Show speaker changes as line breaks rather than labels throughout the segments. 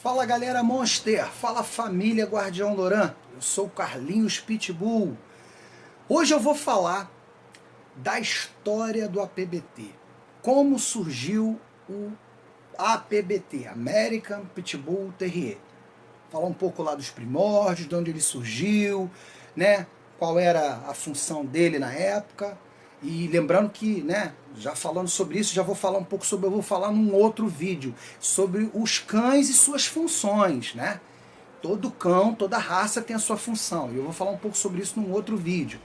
Fala galera Monster, fala família Guardião Loran, eu sou o Carlinhos Pitbull. Hoje eu vou falar da história do APBT, como surgiu o APBT, American Pitbull Terrier. Falar um pouco lá dos primórdios, de onde ele surgiu, né? Qual era a função dele na época. E lembrando que, né, já falando sobre isso, já vou falar um pouco sobre, eu vou falar num outro vídeo, sobre os cães e suas funções, né? Todo cão, toda raça tem a sua função, e eu vou falar um pouco sobre isso num outro vídeo.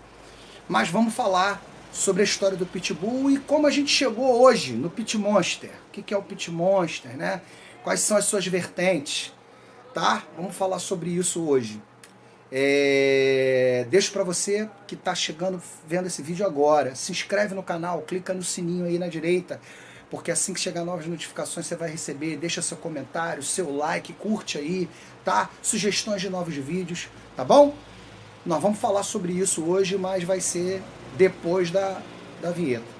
Mas vamos falar sobre a história do Pitbull e como a gente chegou hoje no Pit Monster. O que é o Pit Monster, né? Quais são as suas vertentes, tá? Vamos falar sobre isso hoje. Deixo para você que está chegando, vendo esse vídeo agora, se inscreve no canal, clica no sininho aí na direita, porque assim que chegar novas notificações você vai receber. Deixa seu comentário, seu like, curte aí, tá? Sugestões de novos vídeos, tá bom? Nós vamos falar sobre isso hoje, mas vai ser depois da vinheta.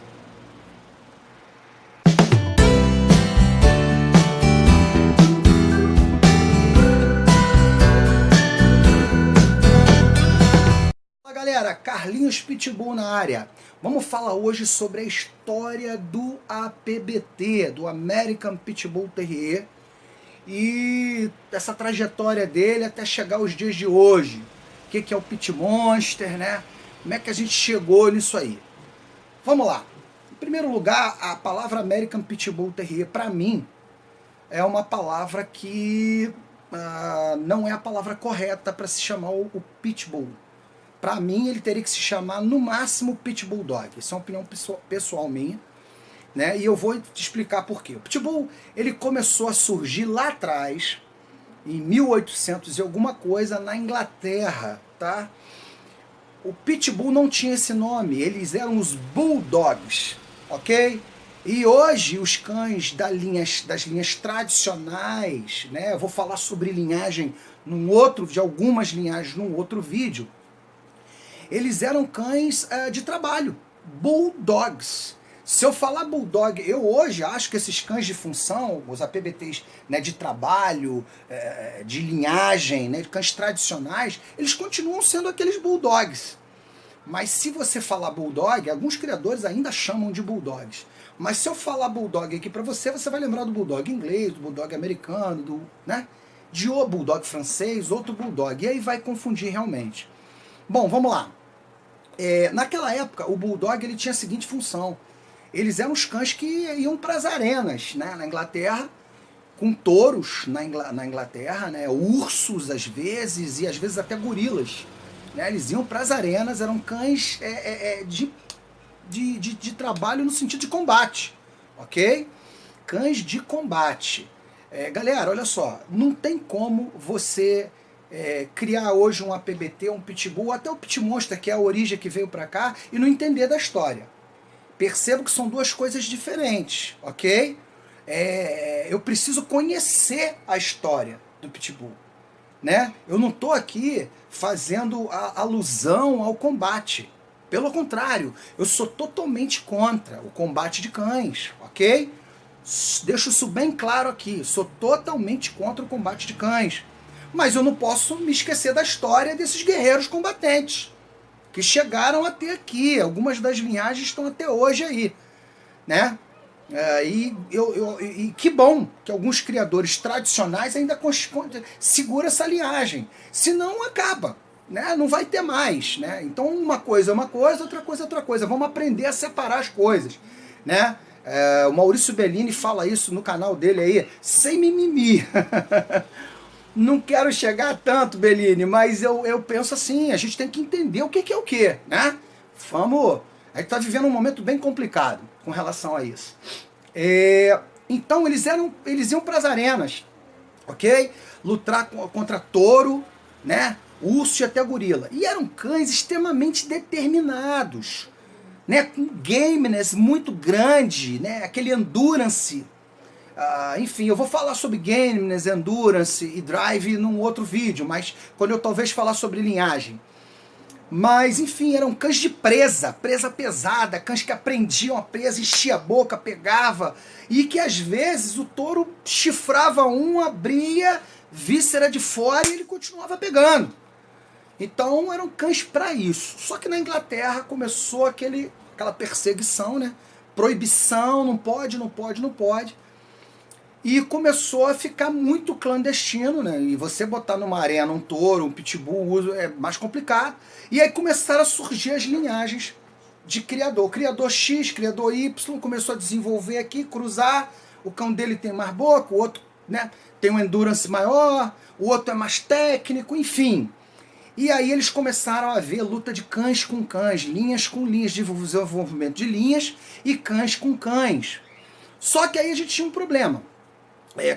Galera, Carlinhos Pitbull na área. Vamos falar hoje sobre a história do APBT, do American Pitbull Terrier, e essa trajetória dele até chegar aos dias de hoje. O que é o Pit Monster, né? Como é que a gente chegou nisso aí? Vamos lá. Em primeiro lugar, a palavra American Pitbull Terrier, para mim, é uma palavra que não é a palavra correta para se chamar o Pitbull. Para mim, ele teria que se chamar, no máximo, Pitbull Dog. Isso é uma opinião pessoal minha, né? E eu vou te explicar por quê. O Pitbull, ele começou a surgir lá atrás, em 1800 e alguma coisa, na Inglaterra, tá? O Pitbull não tinha esse nome, eles eram os Bulldogs, ok? E hoje, os cães das linhas tradicionais, né? Eu vou falar sobre linhagem de algumas linhagens num outro vídeo. Eles eram cães de trabalho, bulldogs. Se eu falar bulldog, eu hoje acho que esses cães de função, os APBTs, né, de trabalho, de linhagem, né, de cães tradicionais, eles continuam sendo aqueles bulldogs. Mas se você falar bulldog, alguns criadores ainda chamam de bulldogs. Mas se eu falar bulldog aqui para você, você vai lembrar do bulldog inglês, do bulldog americano, de bulldog francês, outro bulldog. E aí vai confundir realmente. Bom, vamos lá. Naquela época, o Bulldog ele tinha a seguinte função. Eles eram os cães que iam para as arenas, né, na Inglaterra, com touros na Inglaterra, né, ursos às vezes, e às vezes até gorilas. Né, eles iam para as arenas, eram cães de trabalho no sentido de combate, ok? Cães de combate. Galera, olha só, não tem como você... criar hoje um APBT, um Pitbull, até o Pit Monster, que é a origem que veio para cá, e não entender da história. Percebo que são duas coisas diferentes, ok? Eu preciso conhecer a história do Pitbull, né? Eu não estou aqui fazendo alusão ao combate. Pelo contrário, eu sou totalmente contra o combate de cães, ok? Deixo isso bem claro aqui, sou totalmente contra o combate de cães. Mas eu não posso me esquecer da história desses guerreiros combatentes que chegaram até aqui. Algumas das linhagens estão até hoje aí, né? E que bom que alguns criadores tradicionais ainda seguram essa linhagem. Senão acaba, né? Não vai ter mais, né? Então uma coisa é uma coisa, outra coisa é outra coisa. Vamos aprender a separar as coisas, né? O Maurício Bellini fala isso no canal dele aí, sem mimimi. Não quero chegar tanto, Bellini, mas eu penso assim, a gente tem que entender o que é o que, né? A gente está vivendo um momento bem complicado com relação a isso. Então eles iam para as arenas, ok? Lutar contra touro, né? Urso e até gorila. E eram cães extremamente determinados, né? Com gameness muito grande, né? Aquele endurance. Enfim, eu vou falar sobre gameness, endurance e drive num outro vídeo, mas quando eu talvez falar sobre linhagem. Mas, enfim, eram cães de presa pesada, cães que aprendiam a presa, enchia a boca, pegava, e que às vezes o touro chifrava um, abria, víscera de fora e ele continuava pegando. Então eram cães para isso. Só que na Inglaterra começou aquela perseguição, né? Proibição, não pode, não pode, não pode. E começou a ficar muito clandestino, né? E você botar numa arena um touro, um pitbull, é mais complicado. E aí começaram a surgir as linhagens de criador. O criador X, criador Y, começou a desenvolver aqui, cruzar. O cão dele tem mais boca, o outro, né, tem um endurance maior, o outro é mais técnico, enfim. E aí eles começaram a ver luta de cães com cães, linhas com linhas, desenvolvimento de linhas e cães com cães. Só que aí a gente tinha um problema.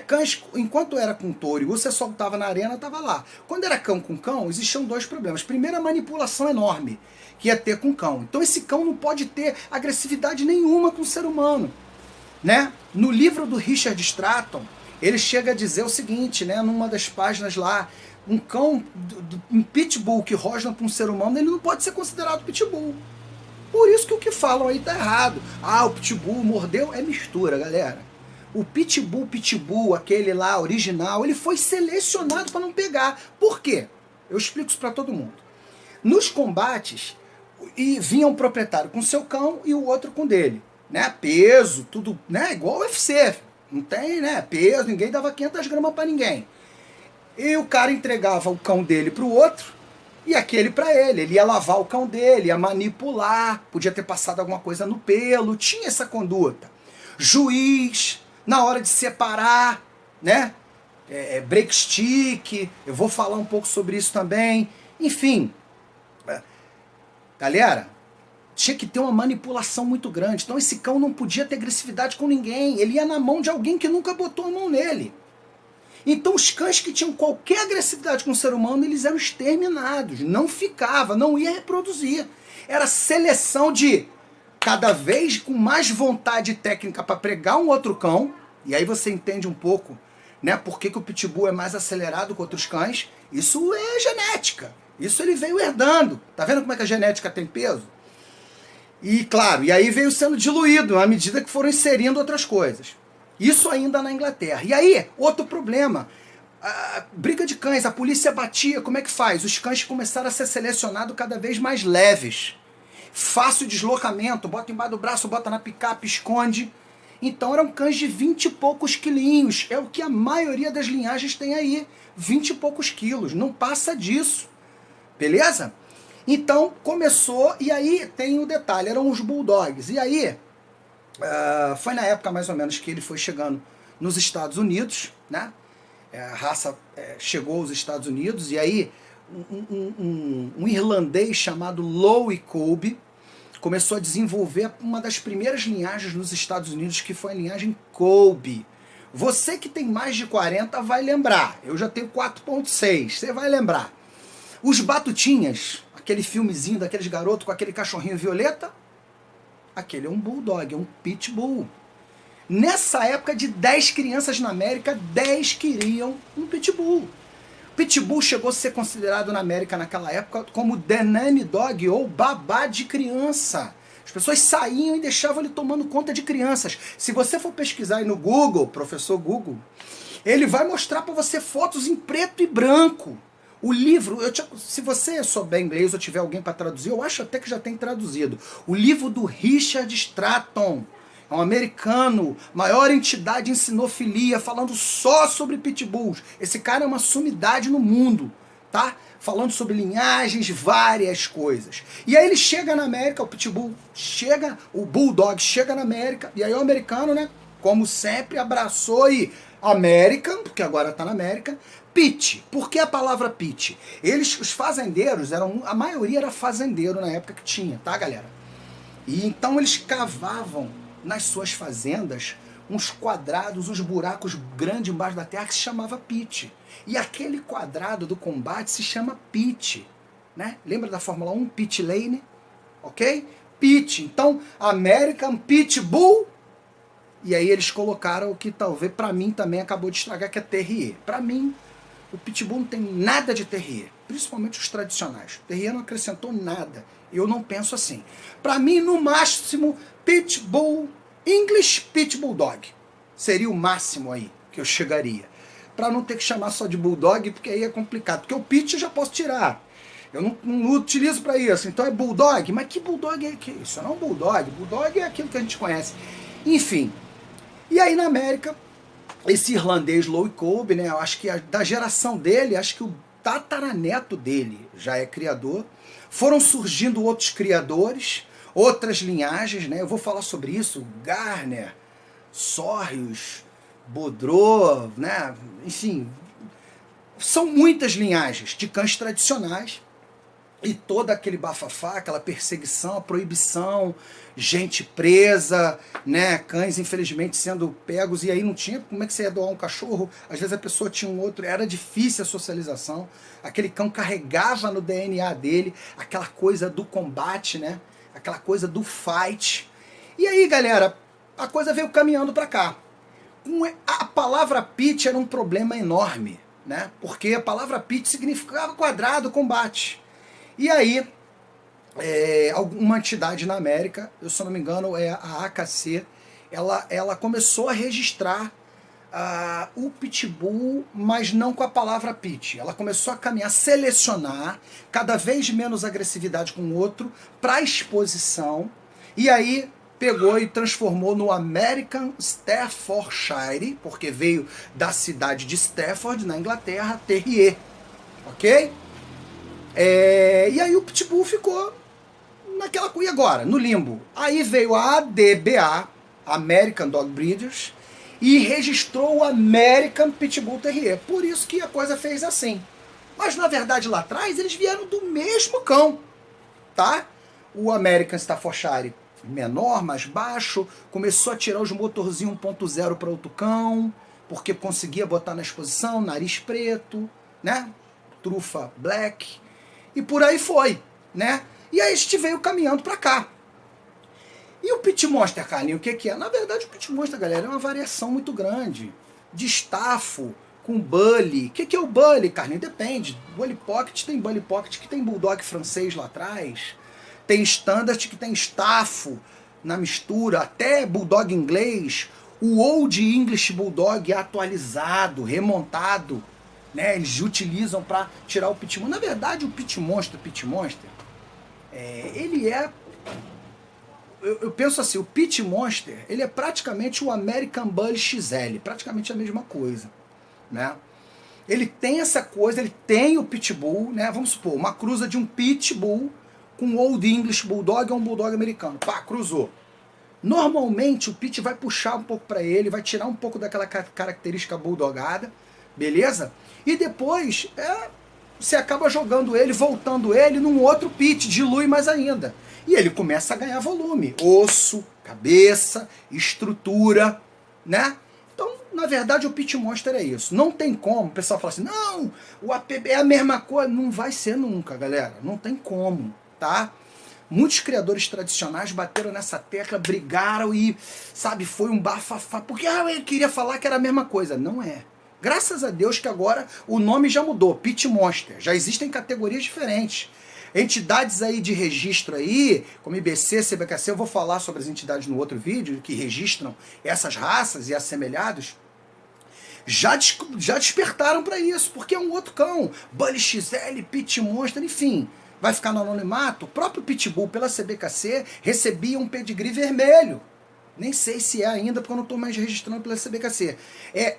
Cães, enquanto era com touro e você soltava na arena, estava lá. Quando era cão com cão, existiam dois problemas. Primeiro, a manipulação enorme que ia ter com cão. Então esse cão não pode ter agressividade nenhuma com o ser humano, né? No livro do Richard Stratton, ele chega a dizer o seguinte, né, numa das páginas lá, um cão, um pitbull que rosna para um ser humano, ele não pode ser considerado pitbull. Por isso que o que falam aí tá errado. Ah, o pitbull mordeu, é mistura, galera. O pitbull, aquele lá original, ele foi selecionado para não pegar. Por quê? Eu explico isso para todo mundo. Nos combates, e vinha um proprietário com seu cão e o outro com dele, né? Peso, tudo, né? Igual o UFC. Não tem, né? Peso, ninguém dava 500 gramas para ninguém. E o cara entregava o cão dele pro outro e aquele para ele. Ele ia lavar o cão dele, ia manipular, podia ter passado alguma coisa no pelo, tinha essa conduta. Juiz, na hora de separar, né? Break stick, eu vou falar um pouco sobre isso também. Enfim, galera, tinha que ter uma manipulação muito grande. Então esse cão não podia ter agressividade com ninguém. Ele ia na mão de alguém que nunca botou a mão nele. Então os cães que tinham qualquer agressividade com o ser humano, eles eram exterminados. Não ficava, não ia reproduzir. Era seleção de cada vez com mais vontade técnica para pregar um outro cão. E aí você entende um pouco, né, por que o pitbull é mais acelerado que outros cães. Isso é genética. Isso ele veio herdando. Tá vendo como é que a genética tem peso? E claro, e aí veio sendo diluído à medida que foram inserindo outras coisas. Isso ainda na Inglaterra. E aí, outro problema. Briga de cães, a polícia batia, como é que faz? Os cães começaram a ser selecionados cada vez mais leves. Fácil deslocamento, bota embaixo do braço, bota na picape, esconde. Então eram cães de 20 e poucos quilinhos. É o que a maioria das linhagens tem aí. 20 e poucos quilos. Não passa disso. Beleza? Então começou, e aí tem o detalhe, eram os bulldogs. E aí, foi na época mais ou menos que ele foi chegando nos Estados Unidos, né? A raça chegou aos Estados Unidos, e aí um irlandês chamado Louis Colby começou a desenvolver uma das primeiras linhagens nos Estados Unidos, que foi a linhagem Colby. Você que tem mais de 40 vai lembrar, eu já tenho 4.6, você vai lembrar. Os Batutinhas, aquele filmezinho daqueles garotos com aquele cachorrinho violeta, aquele é um bulldog, é um pitbull. Nessa época, de 10 crianças na América, 10 queriam um pitbull. Pitbull chegou a ser considerado na América naquela época como the nanny dog, ou babá de criança. As pessoas saíam e deixavam ele tomando conta de crianças. Se você for pesquisar aí no Google, professor Google, ele vai mostrar para você fotos em preto e branco. O livro, se você souber inglês ou tiver alguém para traduzir, eu acho até que já tem traduzido. O livro do Richard Stratton, é um americano, maior entidade em sinofilia, falando só sobre pitbulls. Esse cara é uma sumidade no mundo, tá? Falando sobre linhagens, várias coisas. E aí ele chega na América, o pitbull chega, o bulldog chega na América, e aí o americano, né, como sempre, abraçou e American, porque agora tá na América. Pit. Por que a palavra pit? Os fazendeiros, a maioria era fazendeiro na época que tinha, tá, galera? E então eles cavavam nas suas fazendas uns quadrados, uns buracos grandes embaixo da terra que se chamava pit. E aquele quadrado do combate se chama pit, né? Lembra da Fórmula 1? Pit lane, ok? Pit. Então, American Pitbull. E aí eles colocaram o que talvez para mim também acabou de estragar, que é terrier. Para mim, o pitbull não tem nada de terrier. principalmente os tradicionais. O Terrier não acrescentou nada. Eu não penso assim. Para mim, no máximo, Pitbull, English Pit Bulldog. Seria o máximo aí que eu chegaria. Para não ter que chamar só de Bulldog, porque aí é complicado. Porque o Pit eu já posso tirar. Eu não utilizo para isso. Então é Bulldog. Mas que Bulldog é que isso? Não é um Bulldog. Bulldog é aquilo que a gente conhece. Enfim. E aí na América, esse irlandês Louis Kolbe, né? Eu acho que da geração dele, acho que o tataraneto dele já é criador. Foram surgindo outros criadores, outras linhagens, né? Eu vou falar sobre isso. Garner, Sorrius, Bodró, né? Enfim, são muitas linhagens de cães tradicionais. E todo aquele bafafá, aquela perseguição, a proibição, gente presa, né, cães infelizmente sendo pegos, e aí não tinha como é que você ia doar um cachorro, às vezes a pessoa tinha um outro, era difícil a socialização, aquele cão carregava no DNA dele aquela coisa do combate, né, aquela coisa do fight. E aí, galera, a coisa veio caminhando para cá. A palavra pit era um problema enorme, né, porque a palavra pit significava quadrado, combate. E aí, uma entidade na América, eu se não me engano é a AKC, ela começou a registrar o Pitbull, mas não com a palavra pit. Ela começou a caminhar, selecionar cada vez menos agressividade com o outro para exposição, e aí pegou e transformou no American Staffordshire, porque veio da cidade de Stafford, na Inglaterra, Terrier, ok? E aí o Pitbull ficou naquela coisa agora, no limbo. Aí veio a ADBA, American Dog Breeders, e registrou o American Pitbull Terrier. Por isso que a coisa fez assim. Mas na verdade lá atrás eles vieram do mesmo cão, tá? O American Staffordshire menor, mais baixo, começou a tirar os motorzinhos 1.0 para outro cão, porque conseguia botar na exposição, nariz preto, né? Trufa black. E por aí foi, né? E aí a gente veio caminhando pra cá. E o Pit Monster, Carlinhos, o que é? Na verdade, o Pit Monster, galera, é uma variação muito grande. De Staffo com Bully. O que é o Bully, Carlinhos? Depende. Bully Pocket, tem Bully Pocket que tem Bulldog francês lá atrás. Tem Standard que tem Staffo na mistura. Até Bulldog inglês. O Old English Bulldog é atualizado, remontado. Né, eles utilizam para tirar o Pit Monster. Na verdade, o Pit Monster, ele é... Eu penso assim, o Pit Monster, ele é praticamente o American Bully XL, praticamente a mesma coisa, né? Ele tem essa coisa, ele tem o Pitbull, né? Vamos supor, uma cruza de um Pitbull com um Old English Bulldog ou um Bulldog americano. Pá, cruzou. Normalmente o Pit vai puxar um pouco para ele, vai tirar um pouco daquela característica bulldogada, beleza? E depois você acaba jogando ele, voltando ele num outro Pit, dilui mais ainda. E ele começa a ganhar volume. Osso, cabeça, estrutura, né? Então, na verdade, o Pit Monster é isso. Não tem como. O pessoal fala assim, não, o APB é a mesma coisa. Não vai ser nunca, galera. Não tem como, tá? Muitos criadores tradicionais bateram nessa tecla, brigaram e, sabe, foi um bafafá. Porque ele queria falar que era a mesma coisa. Não é. Graças a Deus que agora o nome já mudou, Pit Monster. Já existem categorias diferentes. Entidades aí de registro aí, como IBC, CBKC, eu vou falar sobre as entidades no outro vídeo, que registram essas raças e assemelhados, já despertaram para isso, porque é um outro cão. Bully XL, Pit Monster, enfim, vai ficar no anonimato. O próprio Pitbull, pela CBKC, recebia um pedigree vermelho. Nem sei se é ainda, porque eu não estou mais registrando pela CBKC. É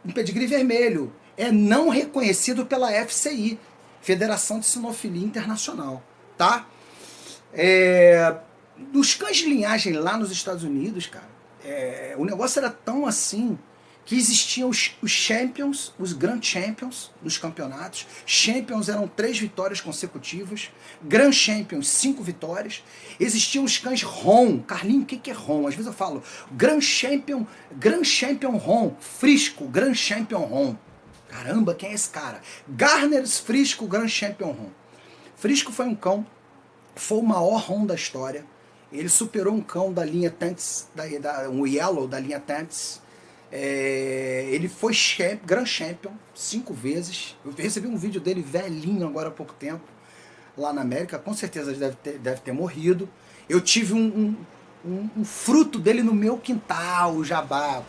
um pedigree vermelho, é não reconhecido pela FCI, Federação de Sinofilia Internacional, tá? Dos cães de linhagem lá nos Estados Unidos, cara, o negócio era tão assim que existiam os champions, os Grand Champions dos campeonatos. Champions eram 3 vitórias consecutivas, Grand Champions 5 vitórias. Existiam os cães ROM. Carlinhos, o que é ROM? Às vezes eu falo Grand Champion ROM, Frisco, Grand Champion ROM. Caramba, quem é esse cara? Garner's Frisco Grand Champion ROM. Frisco foi um cão, foi o maior ROM da história. Ele superou um cão da linha Tents, um Yellow da linha Tents. Ele foi Grand Champion 5 vezes. Eu recebi um vídeo dele velhinho agora há pouco tempo, lá na América. Com certeza deve ter morrido. Eu tive um fruto dele no meu quintal, o Jabá,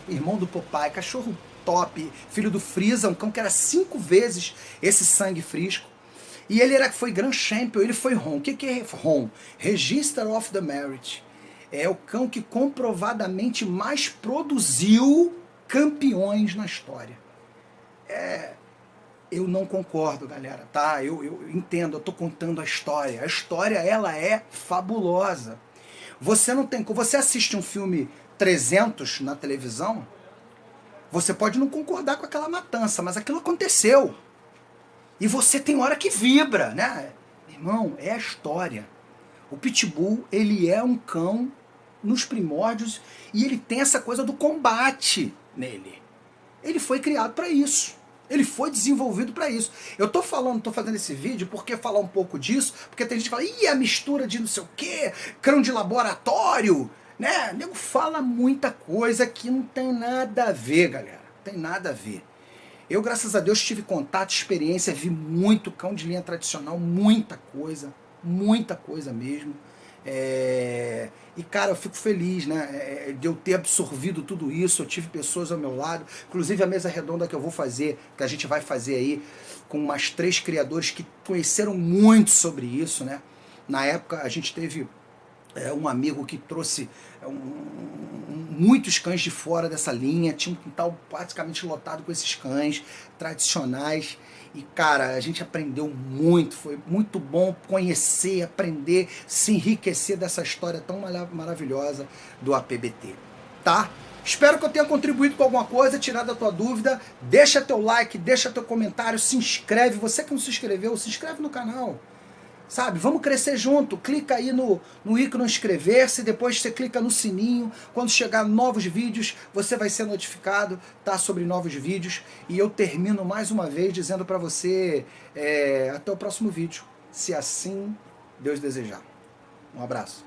irmão do Popeye, cachorro top, filho do Freeza, um cão que era 5 vezes esse sangue frisco. E ele foi Grand Champion, ele foi ROM. O que é ROM? Register of the Merit. É o cão que comprovadamente mais produziu campeões na história. Eu não concordo, galera, tá? Eu entendo, eu tô contando a história. A história, ela é fabulosa. Você não tem... Você assiste um filme 300 na televisão, você pode não concordar com aquela matança, mas aquilo aconteceu. E você tem hora que vibra, né? Irmão, é a história. O Pitbull, ele é um cão nos primórdios e ele tem essa coisa do combate nele. Ele foi criado para isso. Ele foi desenvolvido para isso. Eu tô fazendo esse vídeo porque falar um pouco disso, porque tem gente que fala, ih, a mistura de não sei o quê, cão de laboratório, né? O nego fala muita coisa que não tem nada a ver, galera. Não tem nada a ver. Eu, graças a Deus, tive contato, experiência, vi muito cão de linha tradicional, muita coisa mesmo. E, cara, eu fico feliz, né, de eu ter absorvido tudo isso. Eu tive pessoas ao meu lado, inclusive a mesa redonda que eu vou fazer, que a gente vai fazer aí, com mais 3 criadores que conheceram muito sobre isso, né. Na época, a gente teve um amigo que trouxe muitos cães de fora dessa linha, tinha um quintal praticamente lotado com esses cães tradicionais. E, cara, a gente aprendeu muito, foi muito bom conhecer, aprender, se enriquecer dessa história tão maravilhosa do APBT, tá? Espero que eu tenha contribuído com alguma coisa, tirado a tua dúvida. Deixa teu like, deixa teu comentário, se inscreve. Você que não se inscreveu, se inscreve no canal. Sabe, vamos crescer junto. Clica aí no ícone inscrever-se, depois você clica no sininho. Quando chegar novos vídeos, você vai ser notificado, tá, sobre novos vídeos. E eu termino mais uma vez dizendo para você, até o próximo vídeo, se assim Deus desejar. Um abraço.